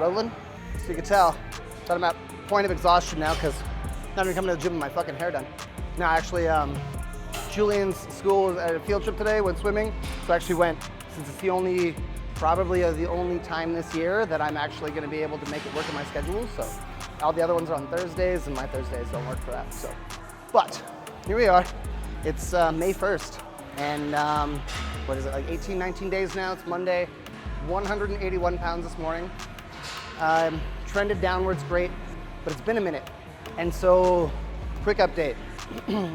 bodybuilding. So you can tell that I'm at point of exhaustion now because not even coming to the gym with my fucking hair done. Now actually, Julian's school was at a field trip today, went swimming. So I actually went, since it's probably the only time this year that I'm actually gonna be able to make it work in my schedule. So all the other ones are on Thursdays and my Thursdays don't work for that. So, but here we are. It's May 1st and what is it, like 18, 19 days now? It's Monday, 181 pounds this morning. Trended downwards great, but it's been a minute. And so, quick update.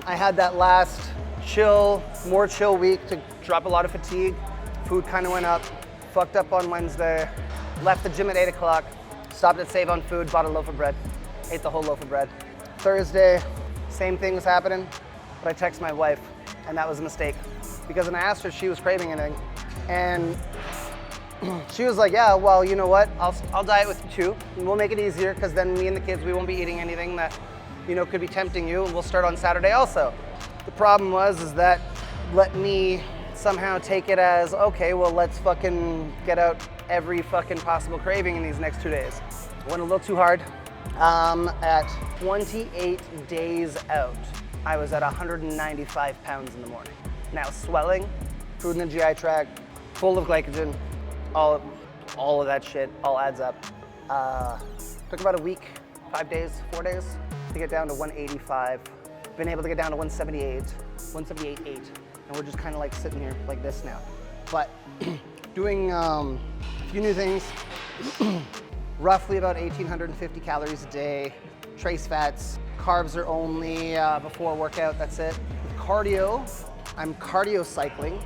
I had that last more chill week to drop a lot of fatigue. Food kind of went up, fucked up on Wednesday, left the gym at 8 o'clock, stopped at Save on Food, bought a loaf of bread, ate the whole loaf of bread. Thursday, same thing was happening, but I texted my wife, and that was a mistake. Because when I asked her if she was craving anything, and she was like, yeah, well, you know what? I'll diet with you too, and we'll make it easier, because then me and the kids, we won't be eating anything that, you know, could be tempting you, and we'll start on Saturday also. The problem is that let me somehow take it as, okay, well, let's fucking get out every fucking possible craving in these next 2 days. Went a little too hard. At 28 days out, I was at 195 pounds in the morning. Now swelling, food in the GI tract, full of glycogen, all of that shit, all adds up. Took about a week, 5 days, 4 days to get down to 185. Been able to get down to 178.8, and we're just kind of like sitting here like this now. But doing a few new things, roughly about 1,850 calories a day, trace fats, carbs are only before workout, that's it. With cardio, I'm cardio cycling.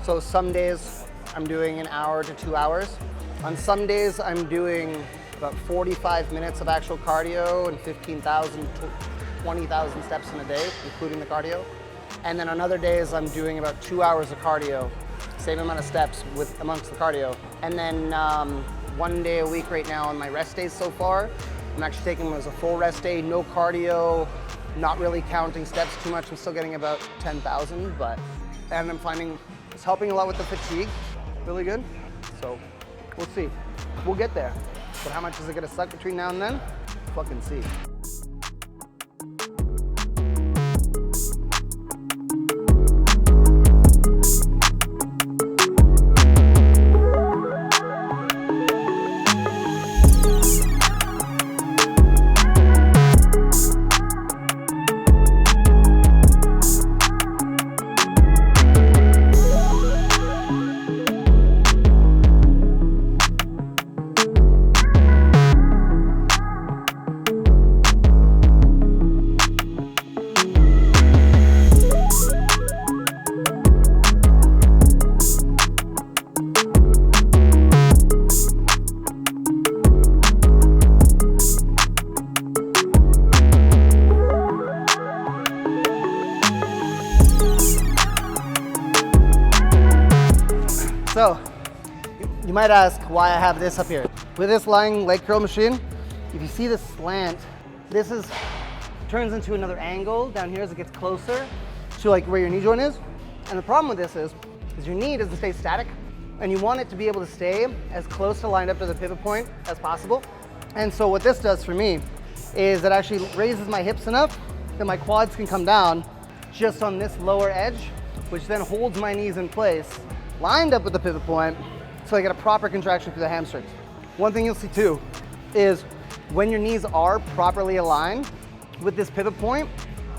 So some days I'm doing an hour to 2 hours. On some days I'm doing about 45 minutes of actual cardio and 15,000 to 20,000 steps in a day, including the cardio. And then on other days I'm doing about 2 hours of cardio, same amount of steps amongst the cardio. And then 1 day a week right now on my rest days so far. I'm actually taking them as a full rest day, no cardio, not really counting steps too much. I'm still getting about 10,000, and I'm finding it's helping a lot with the fatigue, really good. So we'll see, we'll get there. But how much is it gonna suck between now and then? Fucking see. So, you might ask why I have this up here. With this lying leg curl machine, if you see the slant, this turns into another angle down here as it gets closer to like where your knee joint is. And the problem with this is your knee doesn't stay static, and you want it to be able to stay as close to lined up to the pivot point as possible. And so what this does for me is it actually raises my hips enough that my quads can come down just on this lower edge, which then holds my knees in place, lined up with the pivot point, so I get a proper contraction through the hamstrings. One thing you'll see too is when your knees are properly aligned with this pivot point,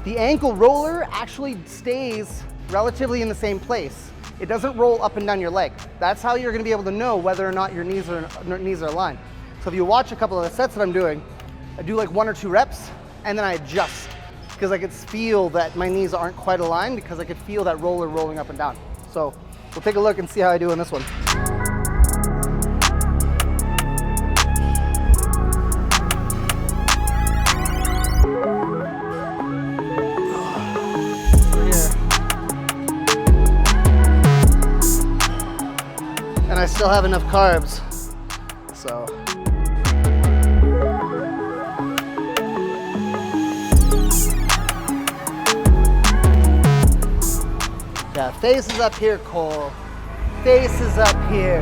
the ankle roller actually stays relatively in the same place. It doesn't roll up and down your leg. That's how you're gonna be able to know whether or not your knees are aligned. So if you watch a couple of the sets that I'm doing, I do like 1 or 2 reps and then I adjust because I could feel that my knees aren't quite aligned because I could feel that roller rolling up and down. So we'll take a look and see how I do in this one. And I still have enough carbs, so. Yeah, face is up here, Cole. Face is up here.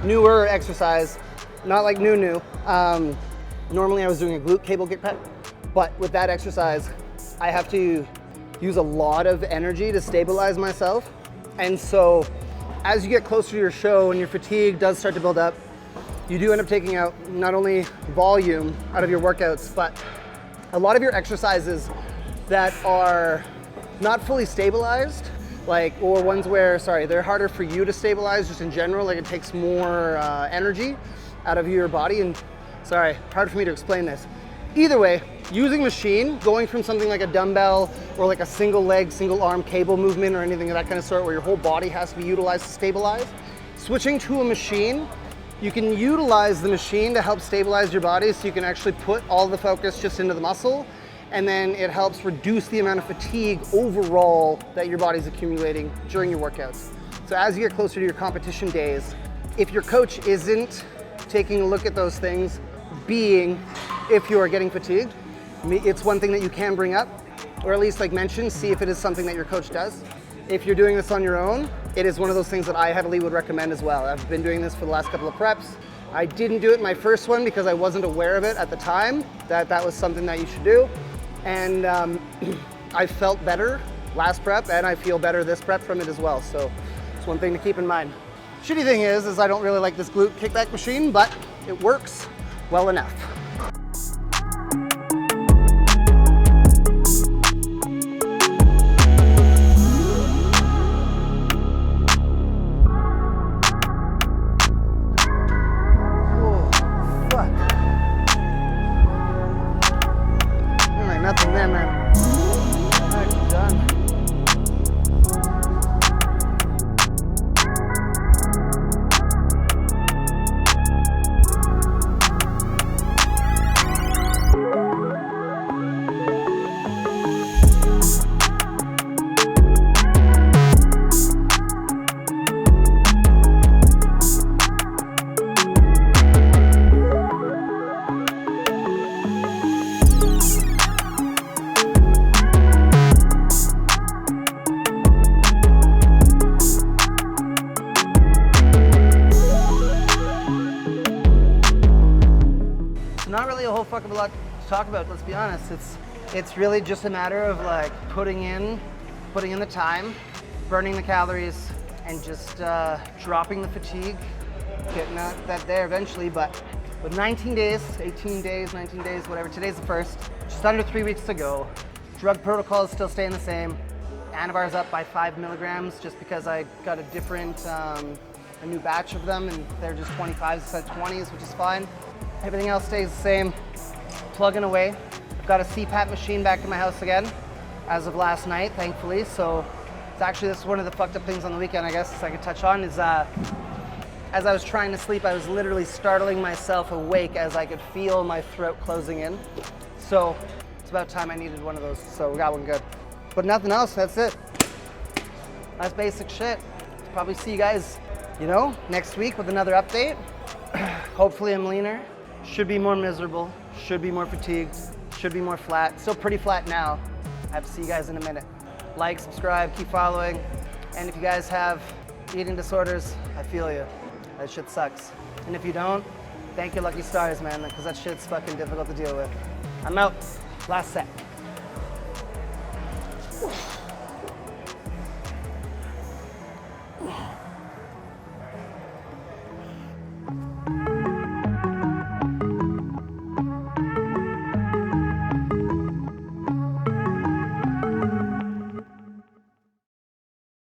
newer exercise, not like new. Normally I was doing a glute cable kick prep, but with that exercise, I have to use a lot of energy to stabilize myself. And so as you get closer to your show and your fatigue does start to build up, you do end up taking out not only volume out of your workouts, but a lot of your exercises that are not fully stabilized, or ones where, they're harder for you to stabilize just in general, like it takes more energy out of your body. And hard for me to explain this. Either way, using machine, going from something like a dumbbell or like a single leg, single arm cable movement or anything of that kind of sort where your whole body has to be utilized to stabilize, switching to a machine, you can utilize the machine to help stabilize your body so you can actually put all the focus just into the muscle, and then it helps reduce the amount of fatigue overall that your body's accumulating during your workouts. So as you get closer to your competition days, if your coach isn't taking a look at those things, if you are getting fatigued, it's one thing that you can bring up, or at least mention, see if it is something that your coach does. If you're doing this on your own, it is one of those things that I heavily would recommend as well. I've been doing this for the last couple of preps. I didn't do it in my first one because I wasn't aware of it at the time, that was something that you should do. And I felt better last prep, and I feel better this prep from it as well. So it's one thing to keep in mind. Shitty thing is I don't really like this glute kickback machine, but it works well enough. Nothing there, man. All right, I'm done. Not really a whole fuck of a lot to talk about, let's be honest. It's really just a matter of putting in the time, burning the calories, and just dropping the fatigue, getting that there eventually. But with 19 days, 18 days, 19 days, whatever, today's the first, just under 3 weeks to go. Drug protocol is still staying the same. Anabar's up by 5 milligrams just because I got a new batch of them, and they're just 25s instead of 20s, which is fine. Everything else stays the same, plugging away. I've got a CPAP machine back in my house again, as of last night, thankfully. So this is one of the fucked up things on the weekend, I guess, I could touch on, is as I was trying to sleep, I was literally startling myself awake as I could feel my throat closing in. So it's about time I needed one of those, so we got one good. But nothing else, that's it. That's basic shit. Probably see you guys, next week with another update. Hopefully I'm leaner. Should be more miserable, should be more fatigued, should be more flat. Still pretty flat now. I have to see you guys in a minute. Like, subscribe, keep following. And if you guys have eating disorders, I feel you. That shit sucks. And if you don't, thank your lucky stars, man, because that shit's fucking difficult to deal with. I'm out. Last set.